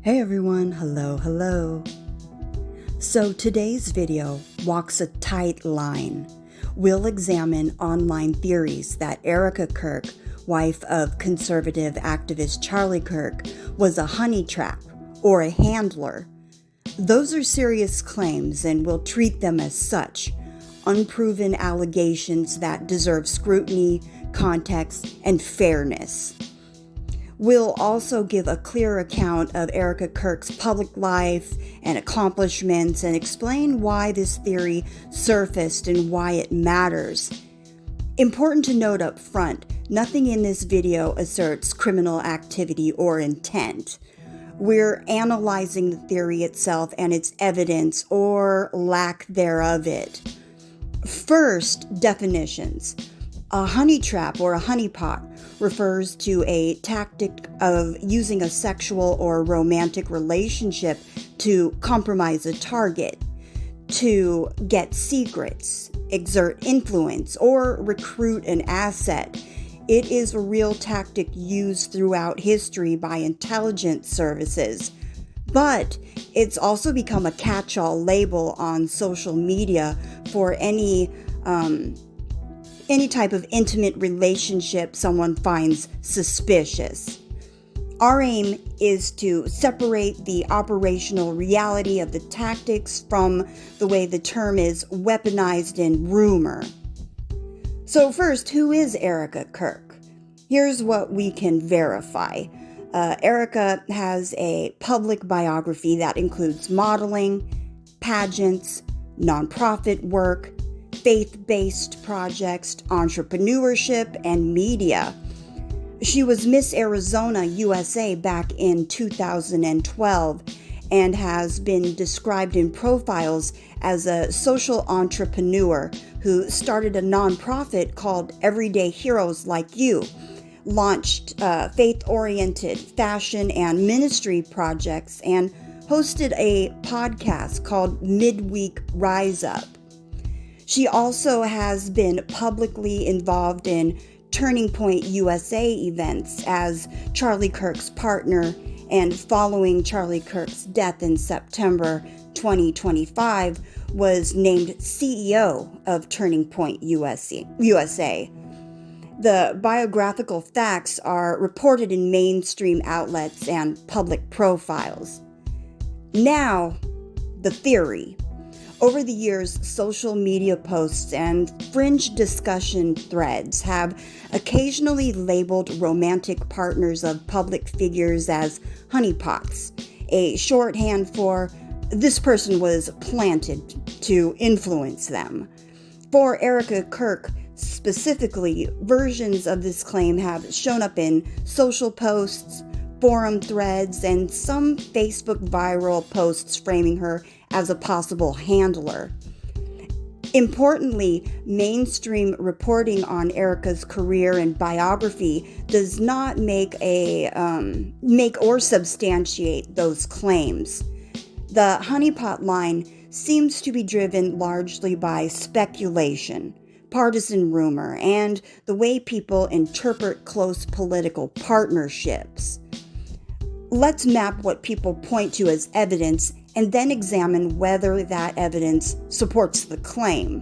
Hey everyone, hello. So today's video walks a tight line. We'll examine online theories that Erika Kirk, wife of conservative activist Charlie Kirk, was a honey trap or a handler. Those are serious claims and we'll treat them as such, unproven allegations that deserve scrutiny, context, and fairness. We'll also give a clear account of Erika Kirk's public life and accomplishments and explain why this theory surfaced and why it matters. Important to note up front, nothing in this video asserts criminal activity or intent. We're analyzing the theory itself and its evidence or lack thereof it. First, definitions. A honey trap or a honeypot refers to a tactic of using a sexual or romantic relationship to compromise a target, to get secrets, exert influence, or recruit an asset. It is a real tactic used throughout history by intelligence services. But it's also become a catch-all label on social media for any type of intimate relationship someone finds suspicious. Our aim is to separate the operational reality of the tactics from the way the term is weaponized in rumor. So first, who is Erika Kirk? Here's what we can verify. Erika has a public biography that includes modeling, pageants, nonprofit work, faith-based projects, entrepreneurship, and media. She was Miss Arizona USA back in 2012 and has been described in profiles as a social entrepreneur who started a nonprofit called Everyday Heroes Like You, launched faith-oriented fashion and ministry projects, and hosted a podcast called Midweek Rise Up. She also has been publicly involved in Turning Point USA events as Charlie Kirk's partner, and following Charlie Kirk's death in September 2025, was named CEO of Turning Point USA. The biographical facts are reported in mainstream outlets and public profiles. Now, the theory. Over the years, social media posts and fringe discussion threads have occasionally labeled romantic partners of public figures as honeypots, a shorthand for this person was planted to influence them. For Erika Kirk specifically, versions of this claim have shown up in social posts, forum threads, and some Facebook viral posts framing her as a possible handler. Importantly, mainstream reporting on Erika's career and biography does not make or substantiate those claims. The honeypot line seems to be driven largely by speculation, partisan rumor, and the way people interpret close political partnerships. Let's map what people point to as evidence and then examine whether that evidence supports the claim.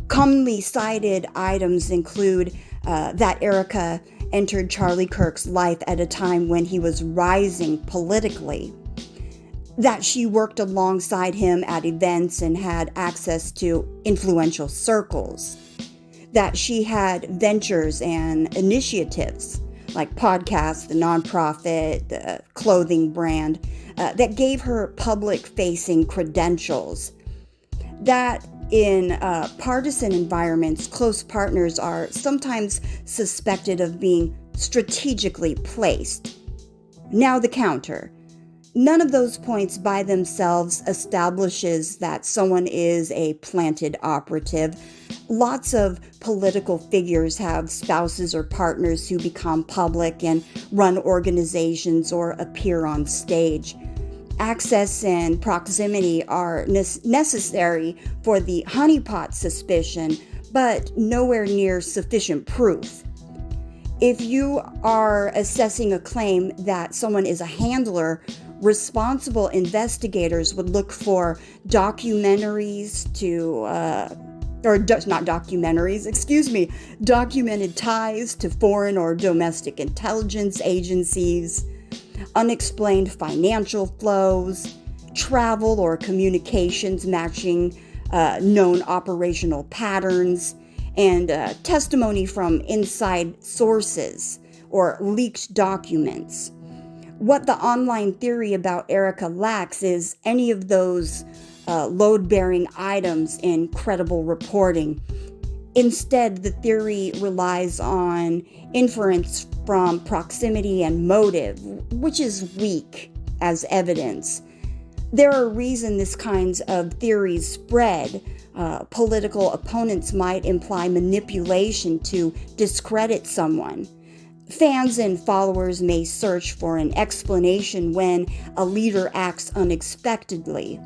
Commonly cited items include that Erika entered Charlie Kirk's life at a time when he was rising politically, that she worked alongside him at events and had access to influential circles, that she had ventures and initiatives like podcasts, the nonprofit, the clothing brand, that gave her public-facing credentials. That in partisan environments, close partners are sometimes suspected of being strategically placed. Now the counter. None of those points by themselves establishes that someone is a planted operative. Lots of political figures have spouses or partners who become public and run organizations or appear on stage. Access and proximity are necessary for the honeypot suspicion, but nowhere near sufficient proof. If you are assessing a claim that someone is a handler Responsible investigators would look for documentaries documented ties to foreign or domestic intelligence agencies, unexplained financial flows, travel or communications matching known operational patterns, and testimony from inside sources or leaked documents. What the online theory about Erika lacks is any of those load-bearing items in credible reporting. Instead, the theory relies on inference from proximity and motive, which is weak as evidence. There are reasons this kinds of theories spread. Political opponents might imply manipulation to discredit someone. Fans and followers may search for an explanation when a leader acts unexpectedly.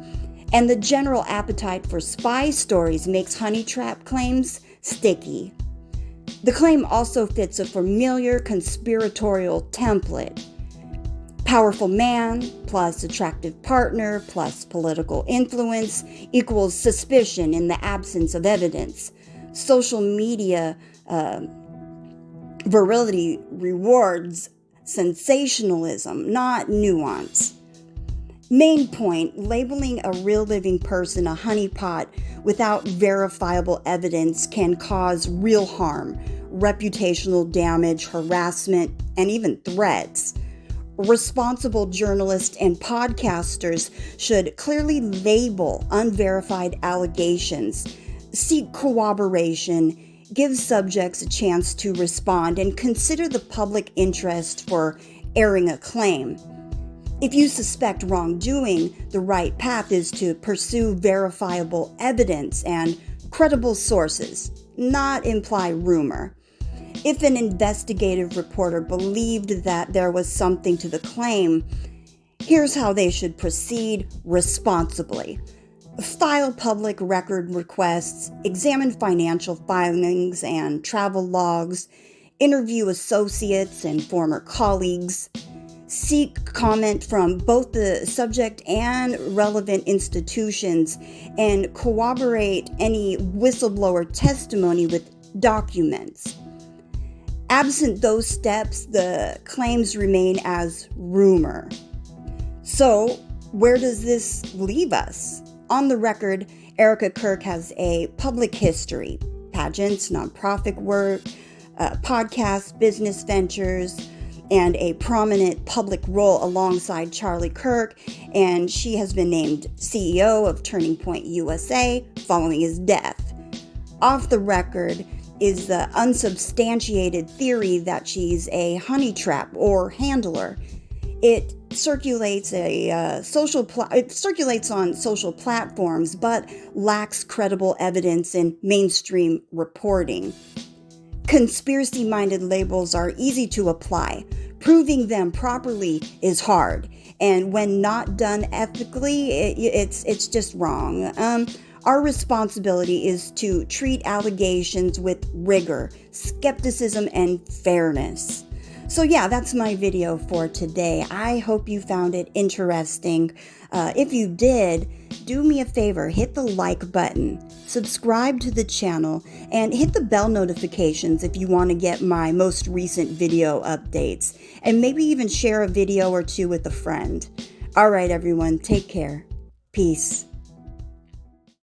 And the general appetite for spy stories makes honey trap claims sticky. The claim also fits a familiar conspiratorial template. Powerful man plus attractive partner plus political influence equals suspicion in the absence of evidence. Social media virility rewards sensationalism, not nuance. Main point, labeling a real living person a honeypot without verifiable evidence can cause real harm, reputational damage, harassment, and even threats. Responsible journalists and podcasters should clearly label unverified allegations, seek corroboration, give subjects a chance to respond, and consider the public interest for airing a claim. If you suspect wrongdoing, the right path is to pursue verifiable evidence and credible sources, not imply rumor. If an investigative reporter believed that there was something to the claim, here's how they should proceed responsibly. File public record requests, examine financial filings and travel logs, interview associates and former colleagues, seek comment from both the subject and relevant institutions, and corroborate any whistleblower testimony with documents. Absent those steps, the claims remain as rumor. So, where does this leave us? On the record, Erika Kirk has a public history: pageants, nonprofit work, podcasts, business ventures, and a prominent public role alongside Charlie Kirk, and she has been named CEO of Turning Point USA following his death. Off the record is the unsubstantiated theory that she's a honey trap or handler. It circulates on social platforms, but lacks credible evidence in mainstream reporting. Conspiracy-minded labels are easy to apply. Proving them properly is hard, and when not done ethically, it's just wrong. Our responsibility is to treat allegations with rigor, skepticism, and fairness. So yeah, that's my video for today. I hope you found it interesting. If you did, do me a favor, hit the like button, subscribe to the channel, and hit the bell notifications if you want to get my most recent video updates, and maybe even share a video or two with a friend. All right, everyone, take care. Peace.